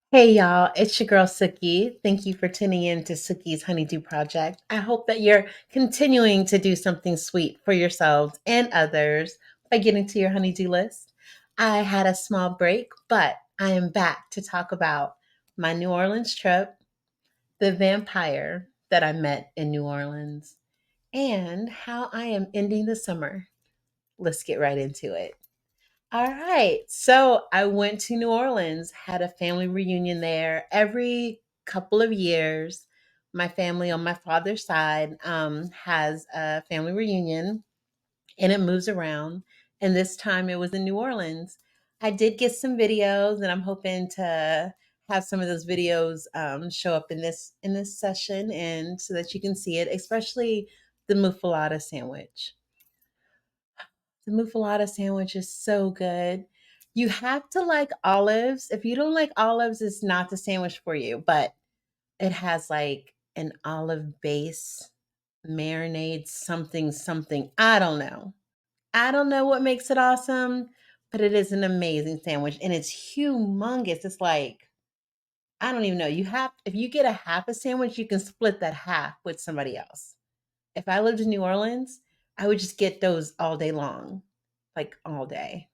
Hey y'all, it's your girl Suki. Thank you for tuning in to Suki's Honeydew Project. I hope that you're continuing to do something sweet for yourselves and others by getting to your honeydew list. I had a small break, but I am back to talk about my New Orleans trip, the vampire that I met in New Orleans, and how I am ending the summer. Let's get right into it. All right. So I went to New Orleans, had a family reunion there every couple of years. My family on my father's side has a family reunion and it moves around. And this time it was in New Orleans. I did get some videos, and I'm hoping to have some of those videos show up in this session, and so that you can see it, especially the muffaletta sandwich. The muffaletta sandwich is so good. You have to like olives. If you don't like olives, it's not the sandwich for you, but it has like an olive base, marinade, something, something. I don't know. I don't know what makes it awesome, but it is an amazing sandwich and it's humongous. It's like, I don't even know. If you get a half a sandwich, you can split that half with somebody else. If I lived in New Orleans, I would just get those all day long, like all day.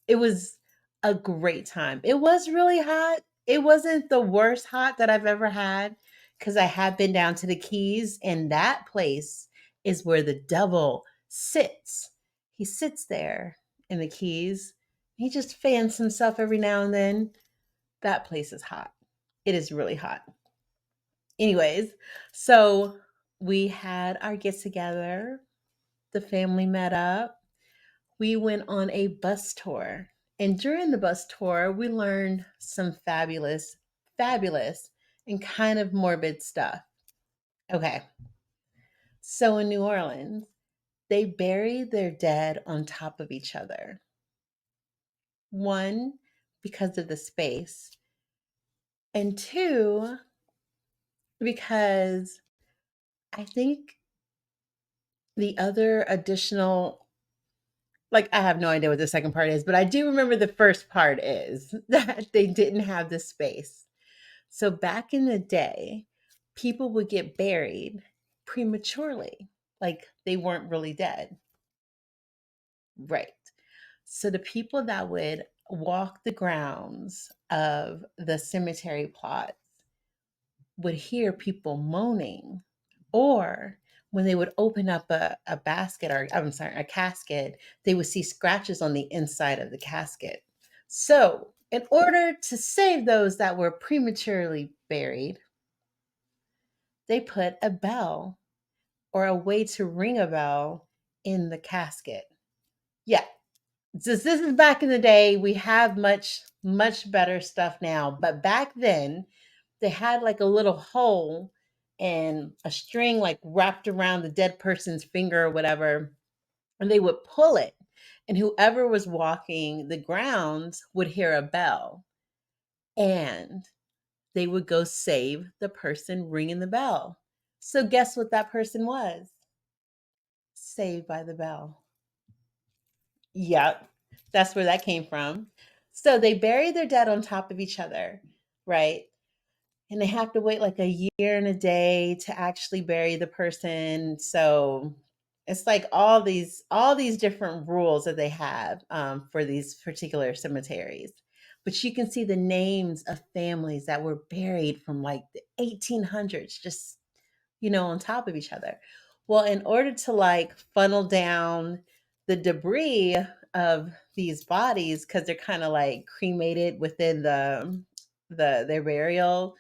It was a great time. It was really hot. It wasn't the worst hot that I've ever had because I have been down to the Keys, and that place is where the devil sits. He sits there in the Keys. He just fans himself every now and then. That place is hot. It is really hot. Anyways, so we had our get together. The family met up. We went on a bus tour. And during the bus tour, we learned some fabulous, and kind of morbid stuff. Okay. So in New Orleans, they bury their dead on top of each other. One, because of the space, and two, because I think the other additional, like, I have no idea what the second part is, but I do remember the first part is that they didn't have the space. So back in the day, people would get buried prematurely, like they weren't really dead. Right. So the people that would walk the grounds of the cemetery plots would hear people moaning, or when they would open up a basket, or I'm sorry, a casket, they would see scratches on the inside of the casket. So, in order to save those that were prematurely buried, they put a bell or a way to ring a bell in the casket. Yeah, since this is back in the day, we have much better stuff now. But back then, they had like a little hole and a string like wrapped around the dead person's finger or whatever, and they would pull it. And whoever was walking the grounds would hear a bell, and they would go save the person ringing the bell. So, guess what that person was? Saved by the Bell. Yep, that's where that came from. So they bury their dead on top of each other, right? And they have to wait like a year and a day to actually bury the person. So it's like all these different rules that they have for these particular cemeteries. But you can see the names of families that were buried from like the 1800s, just on top of each other. Well, in order to like funnel down the debris of these bodies, because they're kind of like cremated within their burial,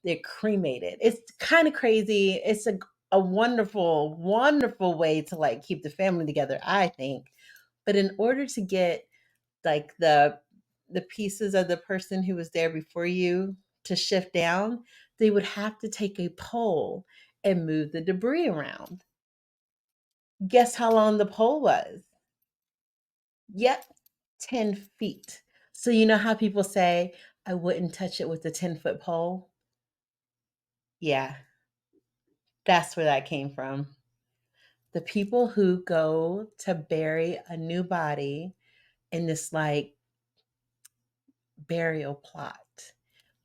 they're cremated. It's kind of crazy. It's a wonderful, wonderful way to like keep the family together, I think. But in order to get like the pieces of the person who was there before you to shift down, they would have to take a pole and move the debris around. Guess how long the pole was? Yep, 10 feet. So you know how people say, I wouldn't touch it with a 10-foot pole? Yeah, that's where that came from. The people who go to bury a new body in this like burial plot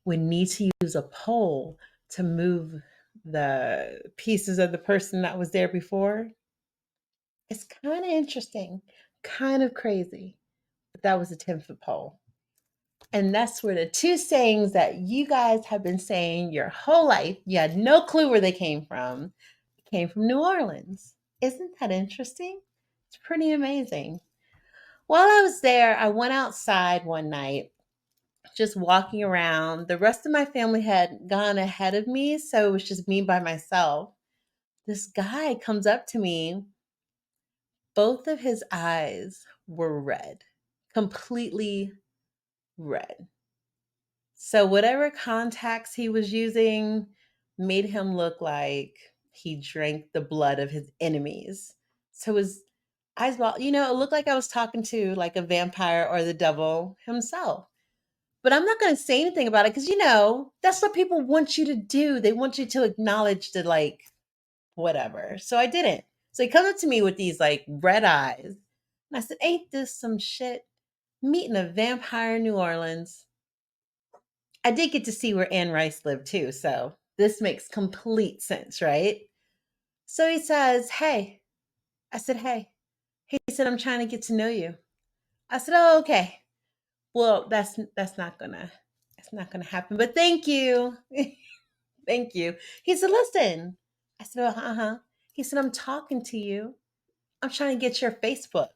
would need to use a pole to move the pieces of the person that was there before. It's kind of interesting, kind of crazy. But that was a 10-foot pole. And that's where the two sayings that you guys have been saying your whole life, you had no clue where they came from New Orleans. Isn't that interesting? It's pretty amazing. While I was there, I went outside one night, just walking around. The rest of my family had gone ahead of me, so it was just me by myself. This guy comes up to me. Both of his eyes were red, completely red. So whatever contacts he was using made him look like he drank the blood of his enemies. So his eyes, well, it looked like I was talking to like a vampire or the devil himself. But I'm not going to say anything about it because that's what people want you to do. They want you to acknowledge the like whatever. So I didn't. So he comes up to me with these like red eyes, and I said, "Ain't this some shit? Meeting a vampire in New Orleans." I did get to see where Anne Rice lived too, so this makes complete sense, right? So he says, "Hey." I said, "Hey." He said, "I'm trying to get to know you." I said, "Oh, okay. Well, that's not gonna happen. But thank you, thank you." He said, "Listen." I said, "Oh, uh-huh." He said, "I'm talking to you. I'm trying to get your Facebook.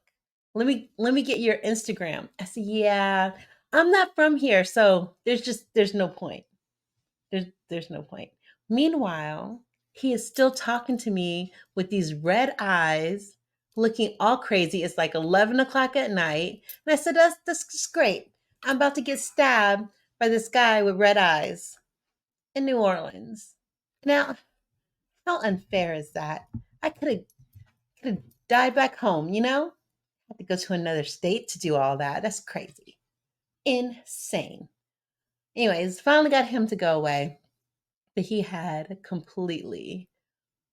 Let me get your Instagram." I said, "Yeah, I'm not from here, so there's no point." There's no point. Meanwhile, he is still talking to me with these red eyes, looking all crazy. It's like 11 o'clock at night. And I said, that's just great. I'm about to get stabbed by this guy with red eyes in New Orleans. Now, how unfair is that? I could have died back home, I had to go to another state to do all that. That's crazy. Insane. Anyways, finally got him to go away. But he had completely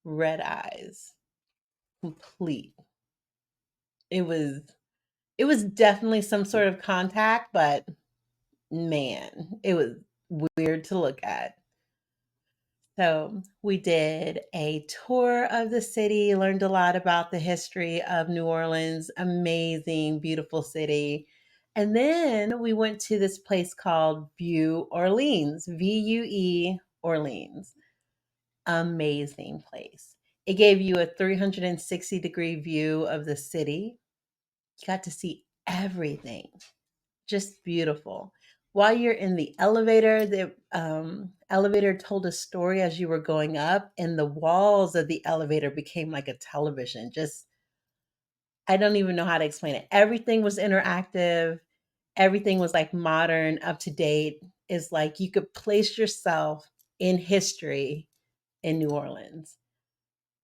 red eyes. Complete. It was it was definitely some sort of contact, but man, it was weird to look at. So we did a tour of the city, learned a lot about the history of New Orleans. Amazing, beautiful city. And then we went to this place called View Orleans, VUE Orleans. Amazing place. It gave you a 360-degree view of the city. You got to see everything. Just beautiful. While you're in the elevator, the elevator told a story as you were going up, and the walls of the elevator became like a television. Just, I don't even know how to explain it. Everything was interactive, everything was like modern, up to date. It's like you could place yourself in history in New Orleans.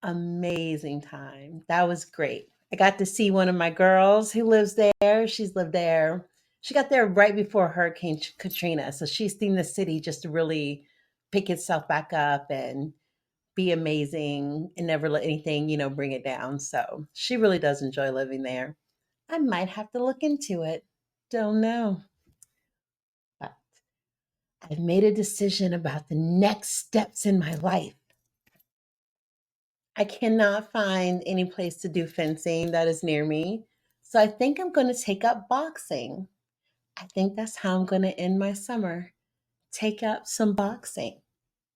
Amazing time. That was great. I got to see one of my girls who lives there. She's lived there. She got there right before Hurricane Katrina. So she's seen the city just really pick itself back up and be amazing and never let anything, bring it down. So she really does enjoy living there. I might have to look into it. Don't know. But I've made a decision about the next steps in my life. I cannot find any place to do fencing that is near me. So I think I'm going to take up boxing. I think that's how I'm going to end my summer. Take up some boxing,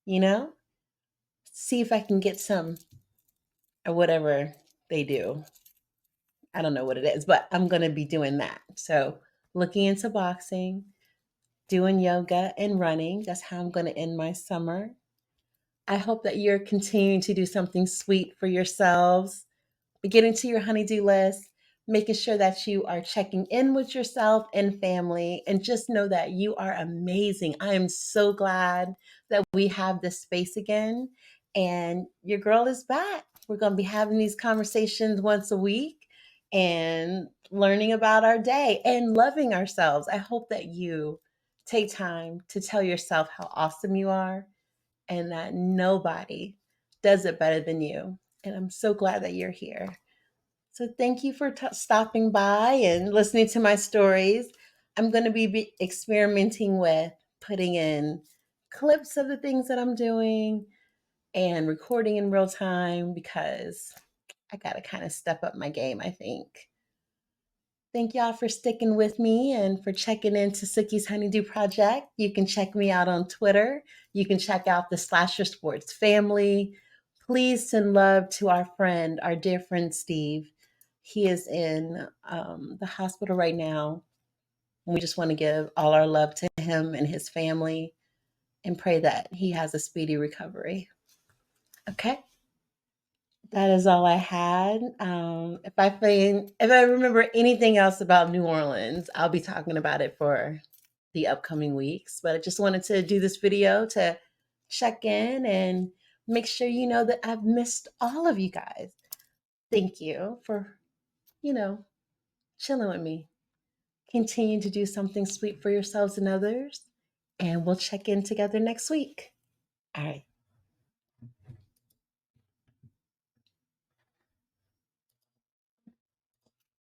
you know? See if I can get some or whatever they do. I don't know what it is, but I'm going to be doing that. So looking into boxing, doing yoga and running. That's how I'm going to end my summer. I hope that you're continuing to do something sweet for yourselves, getting to your honeydew list, making sure that you are checking in with yourself and family, and just know that you are amazing. I am so glad that we have this space again, and your girl is back. We're going to be having these conversations once a week and learning about our day and loving ourselves. I hope that you take time to tell yourself how awesome you are and that nobody does it better than you. And I'm so glad that you're here. So thank you for stopping by and listening to my stories. I'm going to be experimenting with putting in clips of the things that I'm doing and recording in real time because I got to kind of step up my game, I think. Thank y'all for sticking with me and for checking into Suki's Honeydew Project. You can check me out on Twitter. You can check out the Slasher Sports family. Please send love to our friend, our dear friend Steve. He is in the hospital right now. We just want to give all our love to him and his family and pray that he has a speedy recovery. Okay. That is all I had. If I remember anything else about New Orleans, I'll be talking about it for the upcoming weeks. But I just wanted to do this video to check in and make sure you know that I've missed all of you guys. Thank you for, you know, chilling with me. Continue to do something sweet for yourselves and others, and we'll check in together next week. All right.